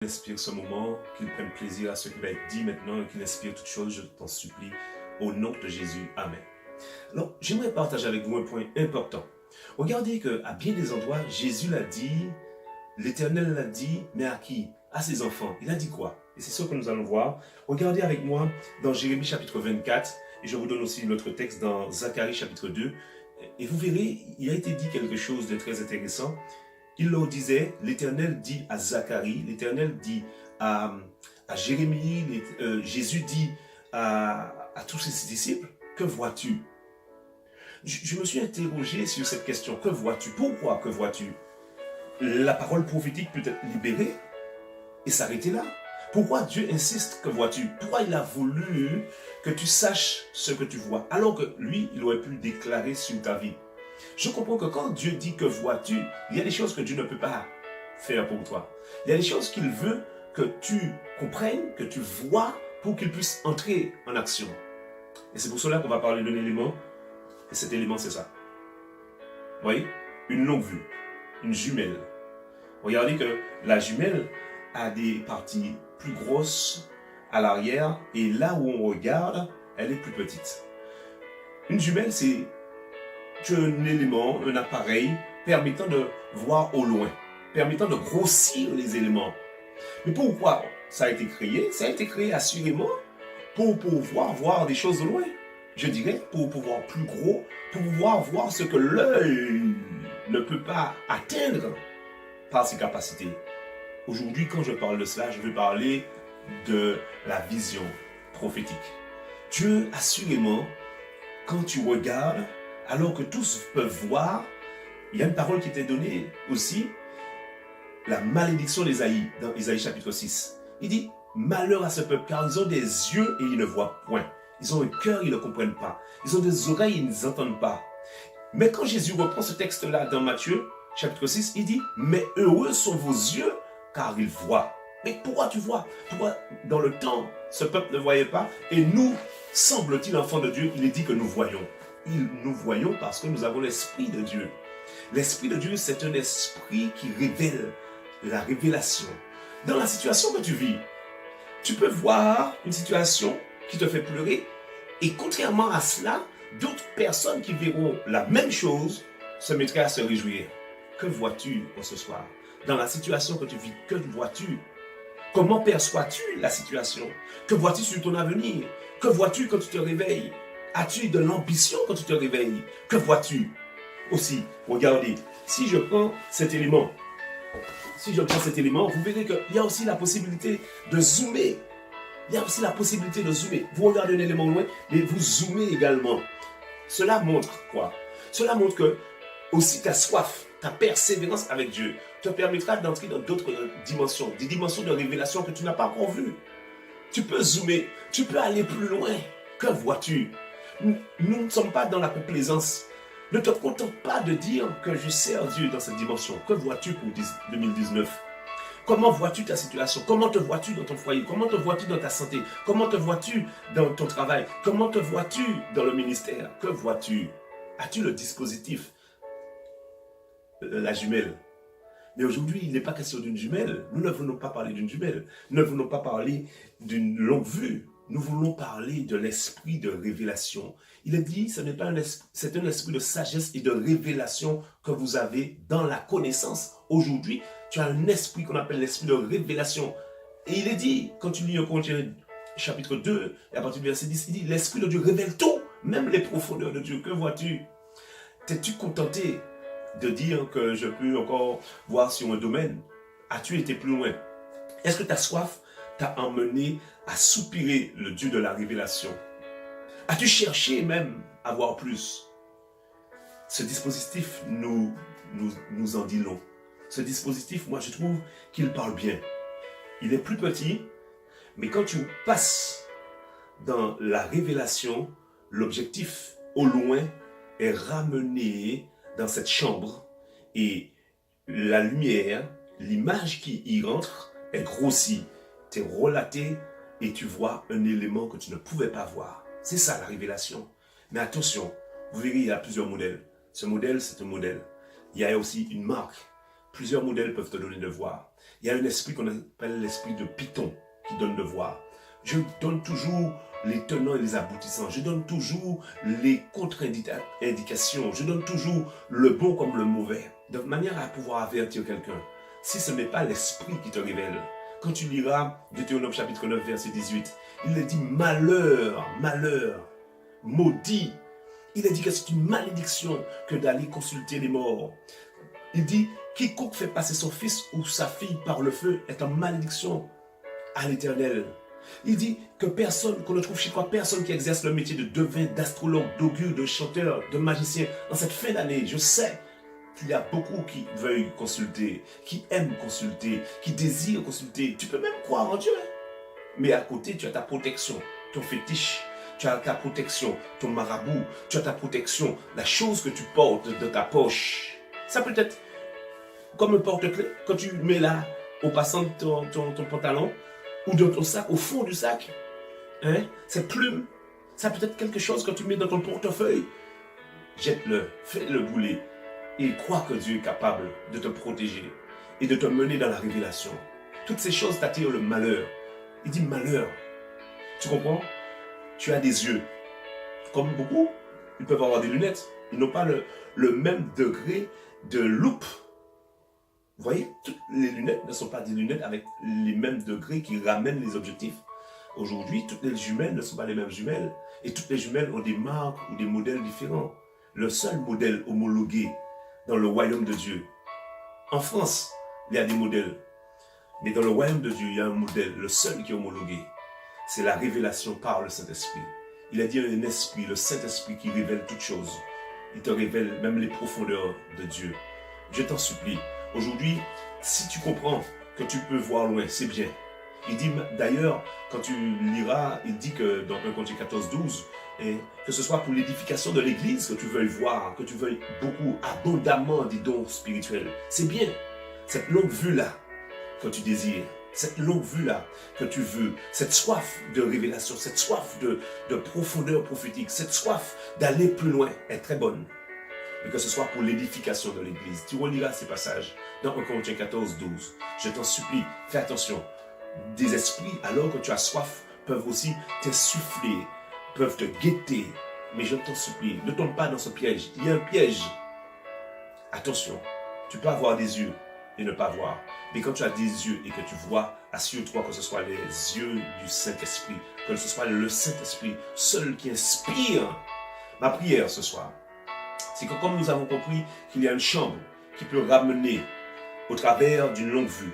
Inspire ce moment, qu'il prenne plaisir à ce qui va être dit maintenant et qu'il inspire toutes choses, je t'en supplie, au nom de Jésus. Amen. Alors, j'aimerais partager avec vous un point important. Regardez qu'à bien des endroits, Jésus l'a dit, l'Éternel l'a dit, mais à qui? À ses enfants. Il a dit quoi? Et c'est ce que nous allons voir. Regardez avec moi dans Jérémie chapitre 24, et je vous donne aussi notre texte dans Zacharie chapitre 2, et vous verrez, il a été dit quelque chose de très intéressant. Il leur disait, l'Éternel dit à Zacharie, l'Éternel dit à Jérémie, Jésus dit à tous ses disciples, que vois-tu? Je me suis interrogé sur cette question, que vois-tu? Pourquoi que vois-tu? La parole prophétique peut être libérée et s'arrêter là. Pourquoi Dieu insiste, que vois-tu? Pourquoi il a voulu que tu saches ce que tu vois, alors que lui, il aurait pu déclarer sur ta vie? Je comprends que quand Dieu dit que vois-tu, il y a des choses que Dieu ne peut pas faire pour toi. Il y a des choses qu'il veut que tu comprennes, que tu vois, pour qu'il puisse entrer en action. Et c'est pour cela qu'on va parler d'un élément, et cet élément c'est ça. Vous voyez? Une longue vue, une jumelle. Regardez que la jumelle a des parties plus grosses à l'arrière, et là où on regarde, elle est plus petite. Une jumelle, c'est un élément, un appareil permettant de voir au loin, permettant de grossir les éléments. Mais pourquoi ça a été créé? Ça a été créé assurément pour pouvoir voir des choses au loin. Je dirais pour pouvoir plus gros, pour pouvoir voir ce que l'œil ne peut pas atteindre par ses capacités. Aujourd'hui, quand je parle de cela, je veux parler de la vision prophétique. Dieu, assurément, quand tu regardes, alors que tous peuvent voir, il y a une parole qui était donnée aussi, la malédiction d'Ésaïe, dans Ésaïe chapitre 6. Il dit, malheur à ce peuple, car ils ont des yeux et ils ne voient point. Ils ont un cœur, ils ne comprennent pas. Ils ont des oreilles, ils n'entendent pas. Mais quand Jésus reprend ce texte-là dans Matthieu chapitre 6, il dit, mais heureux sont vos yeux, car ils voient. Mais pourquoi tu vois? Pourquoi dans le temps, ce peuple ne voyait pas? Et nous, semble-t-il, enfants de Dieu, il est dit que nous voyons. Nous voyons parce que nous avons l'Esprit de Dieu. L'Esprit de Dieu, c'est un esprit qui révèle la révélation. Dans la situation que tu vis, tu peux voir une situation qui te fait pleurer et contrairement à cela, d'autres personnes qui verront la même chose se mettraient à se réjouir. Que vois-tu ce soir? Dans la situation que tu vis, que vois-tu? Comment perçois-tu la situation? Que vois-tu sur ton avenir? Que vois-tu quand tu te réveilles? As-tu de l'ambition quand tu te réveilles? Que vois-tu? Aussi, regardez, si je prends cet élément, vous verrez qu'il y a aussi la possibilité de zoomer. Il y a aussi la possibilité de zoomer. Vous regardez un élément loin, mais vous zoomez également. Cela montre quoi? Cela montre que aussi ta soif, ta persévérance avec Dieu te permettra d'entrer dans d'autres dimensions, des dimensions de révélation que tu n'as pas encore vues. Tu peux zoomer, tu peux aller plus loin. Que vois-tu? Nous ne sommes pas dans la complaisance. Ne te contente pas de dire que je sers Dieu dans cette dimension. Que vois-tu pour 2019? Comment vois-tu ta situation? Comment te vois-tu dans ton foyer? Comment te vois-tu dans ta santé? Comment te vois-tu dans ton travail? Comment te vois-tu dans le ministère? Que vois-tu? As-tu le dispositif? La jumelle. Mais aujourd'hui, il n'est pas question d'une jumelle. Nous ne voulons pas parler d'une jumelle. Nous ne voulons pas parler d'une longue vue. Nous voulons parler de l'esprit de révélation. Il est dit, c'est un esprit de sagesse et de révélation que vous avez dans la connaissance. Aujourd'hui, tu as un esprit qu'on appelle l'esprit de révélation. Et il est dit, quand tu lis au Corinthiens chapitre 2, et à partir du verset 10, il dit, l'esprit de Dieu révèle tout, même les profondeurs de Dieu. Que vois-tu? T'es-tu contenté de dire que je peux encore voir sur un domaine? As-tu été plus loin? Est-ce que ta soif t'a emmené à soupirer le Dieu de la révélation? As-tu cherché même à voir plus? Ce dispositif nous en dit long. Ce dispositif, moi je trouve qu'il parle bien. Il est plus petit, mais quand tu passes dans la révélation, l'objectif au loin est ramené dans cette chambre et la lumière, l'image qui y rentre est grossie. Tu es relaté et tu vois un élément que tu ne pouvais pas voir. C'est ça la révélation. Mais attention, vous verrez, il y a plusieurs modèles. Ce modèle, c'est un modèle. Il y a aussi une marque. Plusieurs modèles peuvent te donner de voir. Il y a un esprit qu'on appelle l'esprit de Python qui donne de voir. Je donne toujours les tenants et les aboutissants. Je donne toujours les contre-indications. Je donne toujours le bon comme le mauvais, de manière à pouvoir avertir quelqu'un. Si ce n'est pas l'esprit qui te révèle, quand tu liras Deutéronome chapitre 9, verset 18, il est dit malheur, malheur, maudit. Il est dit que c'est une malédiction que d'aller consulter les morts. Il dit, quiconque fait passer son fils ou sa fille par le feu est en malédiction à l'Éternel. Il dit que personne, qu'on ne trouve chez toi personne qui exerce le métier de devin, d'astrologue, d'augure, de chanteur, de magicien. Dans cette fin d'année, je sais qu'il y a beaucoup qui veulent consulter, qui aiment consulter, qui désirent consulter. Tu peux même croire en Dieu. Mais à côté, tu as ta protection, ton fétiche. Tu as ta protection, ton marabout. Tu as ta protection, la chose que tu portes de ta poche. Ça peut être comme un porte-clés, quand tu mets là, au passant de ton pantalon, ou dans ton sac, au fond du sac. Hein? Cette plume, ça peut être quelque chose que tu mets dans ton portefeuille. Jette-le, fais-le brûler, et crois que Dieu est capable de te protéger et de te mener dans la révélation. Toutes ces choses t'attirent le malheur. Il dit malheur. Tu comprends? Tu as des yeux. Comme beaucoup, ils peuvent avoir des lunettes. Ils n'ont pas le même degré de loupe. Vous voyez, toutes les lunettes ne sont pas des lunettes avec les mêmes degrés qui ramènent les objectifs. Aujourd'hui, toutes les jumelles ne sont pas les mêmes jumelles. Et toutes les jumelles ont des marques ou des modèles différents. Le seul modèle homologué dans le royaume de Dieu. En France, il y a des modèles. Mais dans le royaume de Dieu, il y a un modèle, le seul qui est homologué. C'est la révélation par le Saint-Esprit. Il a dit un esprit, le Saint-Esprit qui révèle toutes choses. Il te révèle même les profondeurs de Dieu. Je t'en supplie. Aujourd'hui, si tu comprends que tu peux voir loin, c'est bien. Il dit d'ailleurs, quand tu liras, il dit que dans 1 Corinthiens 14, 12, que ce soit pour l'édification de l'Église, que tu veuilles voir, que tu veuilles beaucoup, abondamment des dons spirituels. C'est bien. Cette longue vue-là que tu désires, cette longue vue-là que tu veux, cette soif de révélation, cette soif de profondeur prophétique, cette soif d'aller plus loin est très bonne. Et que ce soit pour l'édification de l'Église. Tu reliras ces passages dans 1 Corinthiens 14, 12. Je t'en supplie, fais attention. Des esprits, alors que tu as soif, peuvent aussi t'insuffler, peuvent te guetter. Mais je t'en supplie, ne tombe pas dans ce piège. Il y a un piège. Attention, tu peux avoir des yeux et ne pas voir. Mais quand tu as des yeux et que tu vois, assure-toi que ce soit les yeux du Saint-Esprit, que ce soit le Saint-Esprit seul qui inspire. Ma prière ce soir, c'est que comme nous avons compris qu'il y a une chambre qui peut ramener au travers d'une longue vue,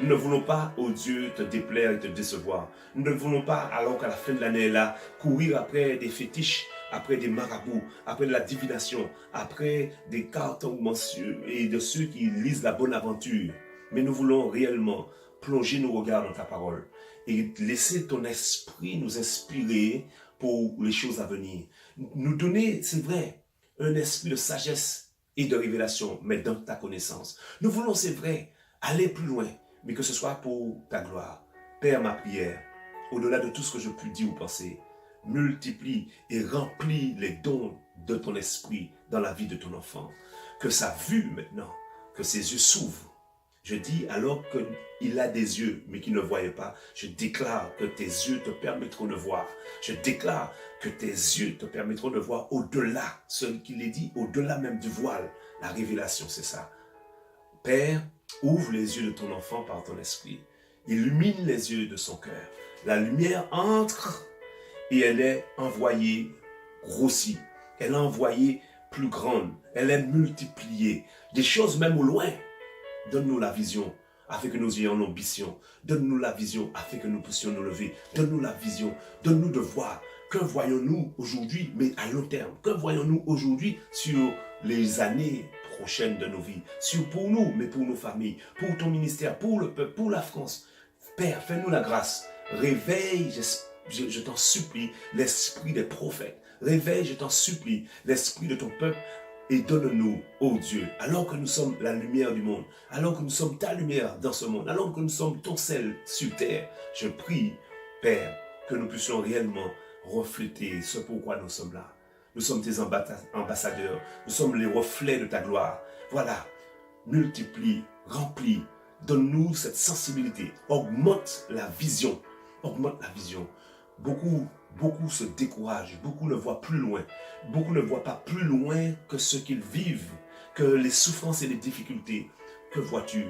nous ne voulons pas, oh Dieu, te déplaire et te décevoir. Nous ne voulons pas, alors qu'à la fin de l'année là, courir après des fétiches, après des marabouts, après de la divination, après des cartons mensuels et de ceux qui lisent la bonne aventure. Mais nous voulons réellement plonger nos regards dans ta parole et laisser ton esprit nous inspirer pour les choses à venir. Nous donner, c'est vrai, un esprit de sagesse et de révélation, mais dans ta connaissance. Nous voulons, c'est vrai, aller plus loin, mais que ce soit pour ta gloire. Père, ma prière, au-delà de tout ce que je puis dire ou penser, multiplie et remplis les dons de ton esprit dans la vie de ton enfant. Que sa vue maintenant, que ses yeux s'ouvrent. Je dis alors qu'il a des yeux, mais qu'il ne voyait pas, je déclare que tes yeux te permettront de voir. Je déclare que tes yeux te permettront de voir au-delà, ce qu'il est dit, au-delà même du voile. La révélation, c'est ça. Père, ouvre les yeux de ton enfant par ton esprit. Illumine les yeux de son cœur. La lumière entre et elle est envoyée, grossie. Elle est envoyée plus grande. Elle est multipliée. Des choses même au loin. Donne-nous la vision afin que nous ayons l'ambition. Donne-nous la vision afin que nous puissions nous lever. Donne-nous la vision. Donne-nous de voir. Que voyons-nous aujourd'hui, mais à long terme? Que voyons-nous aujourd'hui sur les années prochaines de nos vies? Pour nous, mais pour nos familles, pour ton ministère, pour le peuple, pour la France. Père, fais-nous la grâce. Réveille, je t'en supplie, l'esprit des prophètes. Réveille, je t'en supplie, l'esprit de ton peuple. Et donne-nous, ô Dieu, alors que nous sommes la lumière du monde, alors que nous sommes ta lumière dans ce monde, alors que nous sommes ton sel sur terre, je prie, Père, que nous puissions réellement refléter ce pourquoi nous sommes là. Nous sommes tes ambassadeurs, nous sommes les reflets de ta gloire. Voilà, multiplie remplis, donne-nous cette sensibilité, augmente la vision, augmente la vision. Beaucoup se découragent, beaucoup ne voient plus loin, beaucoup ne voient pas plus loin que ce qu'ils vivent, que les souffrances et les difficultés. Que vois-tu?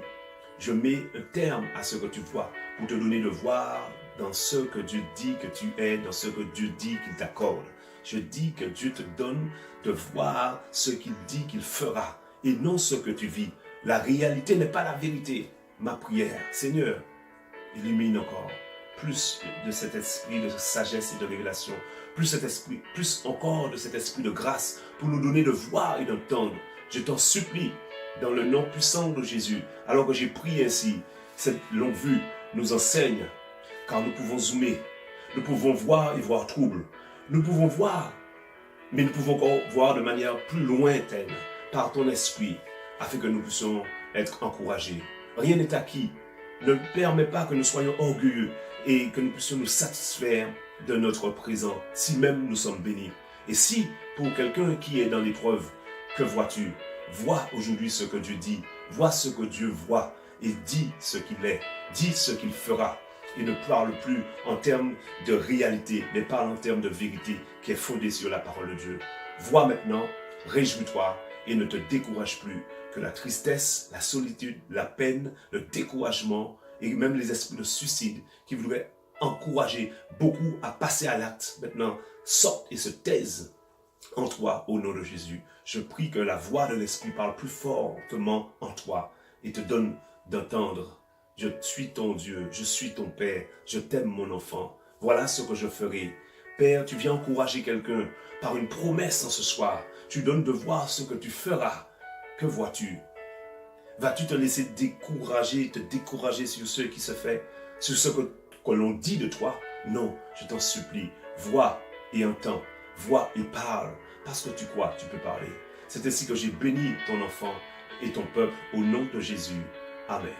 Je mets un terme à ce que tu vois pour te donner de voir dans ce que Dieu dit que tu es, dans ce que Dieu dit qu'il t'accorde. Je dis que Dieu te donne de voir ce qu'il dit qu'il fera et non ce que tu vis. La réalité n'est pas la vérité. Ma prière, Seigneur, illumine encore plus de cet esprit de sagesse et de révélation, plus encore de cet esprit de grâce pour nous donner de voir et d'entendre. Je t'en supplie, dans le nom puissant de Jésus, alors que j'ai prié ainsi, cette longue vue nous enseigne, car nous pouvons zoomer, nous pouvons voir et voir trouble, nous pouvons voir, mais nous pouvons encore voir de manière plus lointaine, par ton esprit, afin que nous puissions être encouragés. Rien n'est acquis. Ne permet pas que nous soyons orgueilleux et que nous puissions nous satisfaire de notre présent, si même nous sommes bénis. Et si, pour quelqu'un qui est dans l'épreuve, que vois-tu? Vois aujourd'hui ce que Dieu dit, vois ce que Dieu voit et dis ce qu'il est, dis ce qu'il fera. Et ne parle plus en termes de réalité, mais parle en termes de vérité qui est fondée sur la parole de Dieu. Vois maintenant, réjouis-toi et ne te décourage plus, que la tristesse, la solitude, la peine, le découragement et même les esprits de suicide qui voudraient encourager beaucoup à passer à l'acte maintenant sortent et se taisent en toi au nom de Jésus. Je prie que la voix de l'Esprit parle plus fortement en toi et te donne d'entendre. Je suis ton Dieu, je suis ton Père, je t'aime mon enfant. Voilà ce que je ferai. Père, tu viens encourager quelqu'un par une promesse en ce soir. Tu donnes de voir ce que tu feras. Que vois-tu? Vas-tu te laisser te décourager sur ce qui se fait, sur ce que l'on dit de toi? Non, je t'en supplie, vois et entends, vois et parle, parce que tu crois, tu peux parler. C'est ainsi que j'ai béni ton enfant et ton peuple au nom de Jésus. Amen.